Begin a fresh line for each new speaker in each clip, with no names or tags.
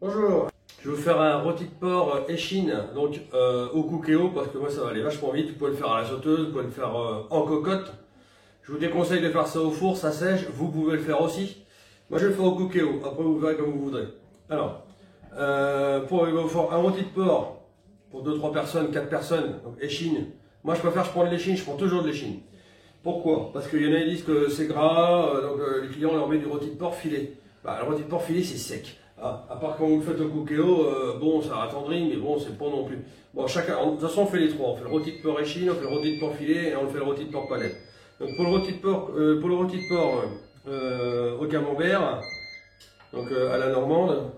Bonjour, je vais vous faire un rôti de porc échine donc au cookéo parce que moi ça va aller vachement vite. Vous pouvez le faire à la sauteuse, vous pouvez le faire en cocotte. Je vous déconseille de faire ça au four, ça sèche. Vous pouvez le faire aussi. Moi je vais le faire au cookéo, après vous verrez comme vous voudrez. Alors, il va vous faire un rôti de porc pour 2-3 personnes, 4 personnes, donc échine. Moi je prends de l'échine, je prends toujours de l'échine. Pourquoi? Parce qu'il y en a qui disent que c'est gras, les clients leur mettent du rôti de porc filet. Bah, le rôti de porc filet c'est sec. Ah, à part quand vous le faites au cookéo, bon ça attendrit, mais bon c'est pas non plus. Bon chacun, de toute façon on fait les trois, on fait le rôti de porc échine, on fait le rôti de porc filet et on fait le rôti de porc palette. Donc pour le rôti de porc, au camembert, donc à la normande,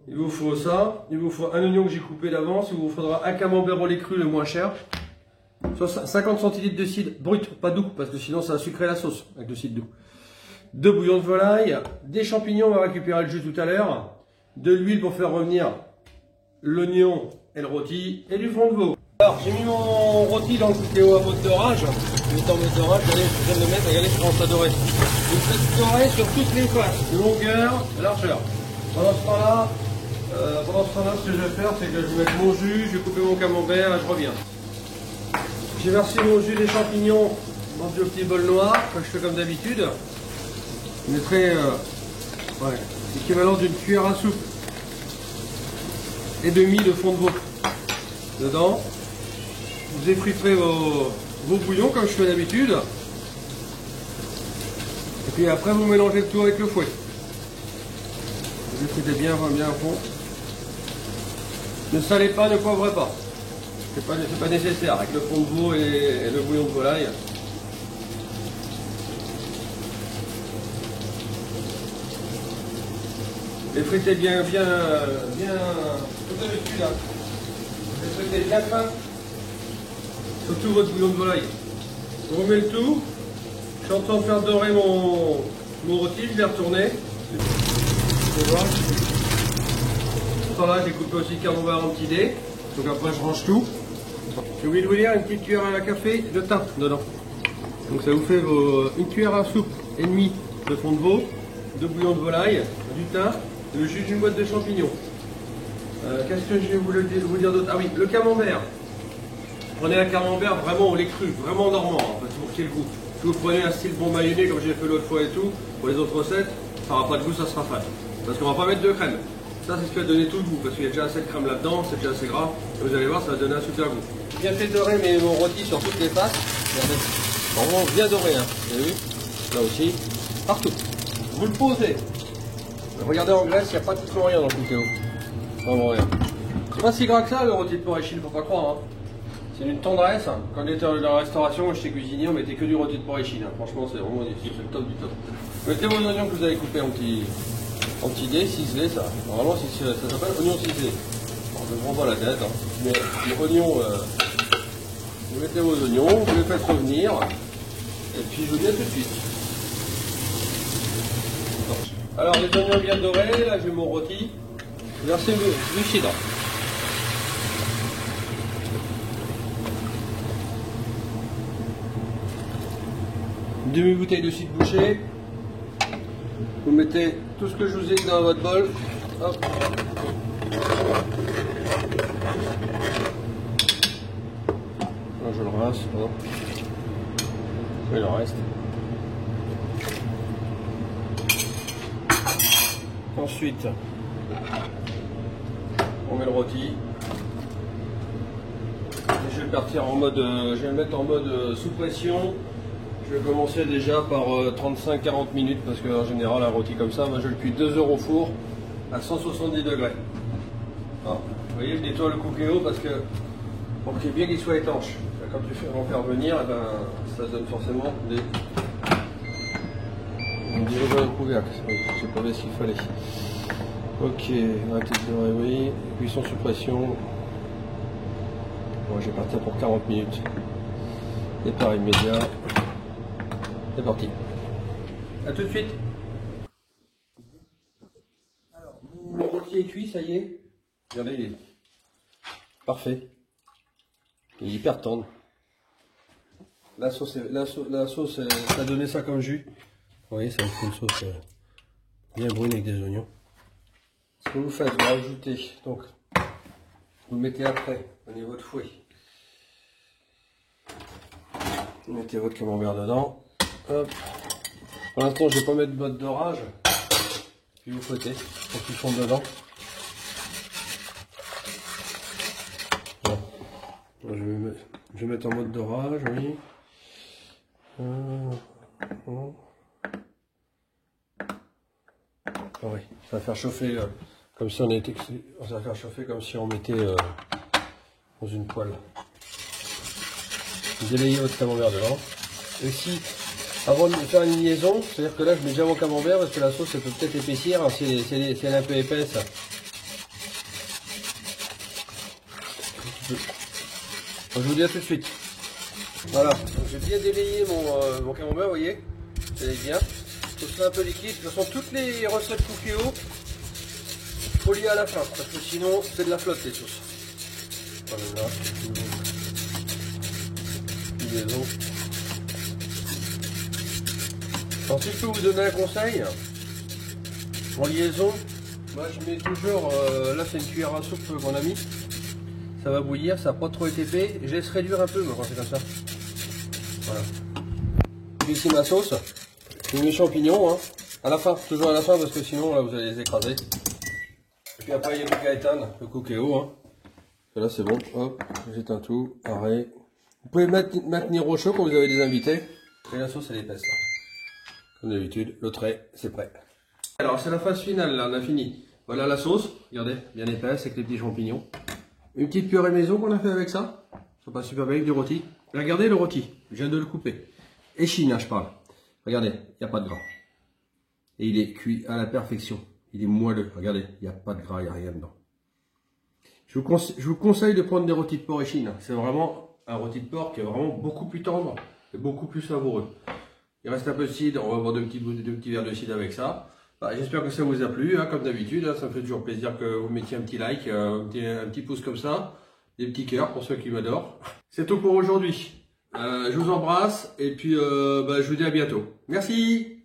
il vous faut ça, il vous faut un oignon que j'ai coupé d'avance, il vous faudra un camembert au lait cru le moins cher. 50 centilitres de cidre brut, pas doux, parce que sinon ça va sucrer la sauce avec le cidre doux. 2 bouillons de volaille, des champignons, on va récupérer le jus tout à l'heure, de l'huile pour faire revenir l'oignon et le rôti, et du fond de veau. Alors j'ai mis mon rôti dans le cookéo à mode dorage, je vais en mode dorage, je viens de le mettre, regardez comment ça doré. Vous faites dorer sur toutes les faces, de longueur, de largeur. Pendant ce temps-là, ce que je vais faire, c'est que je vais mettre mon jus, je vais couper mon camembert et je reviens. J'ai versé mon jus des champignons dans ce petit bol noir, comme je fais comme d'habitude. Je mettrai l'équivalent d'une cuillère à soupe et demi de fond de veau dedans. Vous effriterez vos bouillons comme je fais d'habitude. Et puis après vous mélangez le tout avec le fouet. Vous effritez bien à fond. Ne salez pas, ne poivrez pas. C'est pas nécessaire avec le fond de veau et le bouillon de volaille. Effritez bien, comme d'habitude. Effritez bien fin. Surtout votre bouillon de volaille. Je remets le tout. Je suis en train de faire dorer mon rôti, je vais retourner. Vous pouvez voir. Là, j'ai coupé aussi camembert en petits dés. Donc après, je range tout. J'ai oublié de vous dire, une petite cuillère à café de thym dedans. Donc ça vous fait une cuillère à soupe et demie de fond de veau, de bouillon de volaille, du thym, et le jus d'une boîte de champignons. Qu'est-ce que je vais vous dire d'autre? Ah oui, le camembert. Prenez un camembert vraiment au lait cru, vraiment normand, en fait, pour qu'il y ait le goût. Si vous prenez un style bon mayonnaise comme j'ai fait l'autre fois et tout, pour les autres recettes, ça n'aura pas de goût, ça sera fade. Parce qu'on va pas mettre de crème. Ça, c'est ce qui va donner tout le goût, parce qu'il y a déjà assez de crème là-dedans, c'est déjà assez gras. Et vous allez voir, ça va donner un super goût. J'ai bien fait dorer mon rôti sur toutes les faces. Regardez, vraiment bien doré, hein. Vous avez vu? Là aussi, partout. Vous le posez. Regardez en Grèce, il n'y a pratiquement rien dans le cookéo. Vraiment rien. C'est pas si gras que ça, le rôti de porc échine, faut pas croire. Hein. C'est une tendresse. Quand on était dans la restauration, j'étais cuisinier, on mettait que du rôti de porc échine. Hein. Franchement, c'est vraiment c'est le top du top. Mettez vos oignons que vous avez coupés en petits dés, ciselés, ça. Normalement, ça s'appelle oignon ciselé. Je ne prends pas la tête. Hein. Mais les oignons, vous mettez vos oignons, vous les faites revenir. Et puis je vous dis à tout de suite. Alors, les oignons bien dorés, là j'ai mon rôti. Versez du cidre. Une demi-bouteille de cidre bouché. Vous mettez tout ce que je vous ai dit dans votre bol. Hop. Là, je le rince. Pardon. Il en reste. Ensuite, on met le rôti. Et je vais partir en mode, je vais le mettre en mode sous pression. Je vais commencer déjà par 35-40 minutes parce qu'en général un rôti comme ça, moi je le cuis 2 heures au four à 170 degrés. Alors, vous voyez, je nettoie le cookéo parce que pour qu'il bien qu'il soit étanche. Quand tu fais en faire venir, eh ben, ça donne forcément des. On dirait dans le couvercle, j'ai pas vu ce qu'il fallait. Ok, arrêtez de dorer, oui. Cuisson sous pression. Bon, je vais partir pour 40 minutes. Départ immédiat. C'est parti. A tout de suite. Alors, mon rôti est cuit, ça y est. Regardez, il est parfait. Il est hyper tendre. La sauce, ça a donné ça comme jus. Vous voyez, ça me fait une sauce bien brune avec des oignons. Ce que vous faites, vous rajoutez, donc vous le mettez après au niveau de fouet. Vous mettez votre camembert dedans. Hop. Pour l'instant, je vais pas mettre de mode d'orage. Puis vous fouettez pour qu'il fonde dedans. Bon. Je vais mettre en mode d'orage, oui. Ah oui, ça va faire chauffer comme si on était, ça va faire chauffer comme si on mettait dans une poêle. Vous délayez votre camembert dedans. Et si, avant de faire une liaison, c'est-à-dire que là je mets déjà mon camembert parce que la sauce elle peut peut-être épaissir hein, si elle est un peu épaisse. Donc, je vous dis à tout de suite. Voilà, j'ai bien délayé mon camembert, vous voyez, c'est bien. C'est un peu liquide. De toute façon, toutes les recettes Cookéo, il faut lier à la fin, parce que sinon, c'est de la flotte les sauces. Voilà, liaison. Alors, si je peux vous donner un conseil, en liaison, moi je mets toujours, là c'est une cuillère à soupe qu'on a mis, ça va bouillir, ça n'a pas trop été épais, je laisse réduire un peu moi, quand c'est comme ça. Voilà. Puis ici ma sauce. J'ai mes champignons, hein. À la fin, toujours à la fin parce que sinon là vous allez les écraser. Et puis après il y a le Gaëtan, le Cookéo, hein. Et là c'est bon, hop, j'éteins tout, arrêt. Vous pouvez maintenir au chaud quand vous avez des invités. Et la sauce elle est épaisse là. Comme d'habitude, le trait, c'est prêt. Alors c'est la phase finale là, on a fini. Voilà la sauce, regardez, bien épaisse avec les petits champignons. Une petite purée maison qu'on a fait avec ça. Ça passe super bien avec du rôti. Regardez le rôti, je viens de le couper. Échine, hein, je parle. Regardez, il n'y a pas de gras. Et il est cuit à la perfection. Il est moelleux. Regardez, il n'y a pas de gras, il n'y a rien dedans. Je vous conseille de prendre des rôtis de porc échine. C'est vraiment un rôti de porc qui est vraiment beaucoup plus tendre et beaucoup plus savoureux. Il reste un peu de cidre. On va boire deux petits verres de cidre avec ça. Bah, j'espère que ça vous a plu. Hein, comme d'habitude, hein, ça me fait toujours plaisir que vous mettiez un petit like, un petit pouce comme ça. Des petits cœurs pour ceux qui m'adorent. C'est tout pour aujourd'hui. Je vous embrasse et puis je vous dis à bientôt. Merci.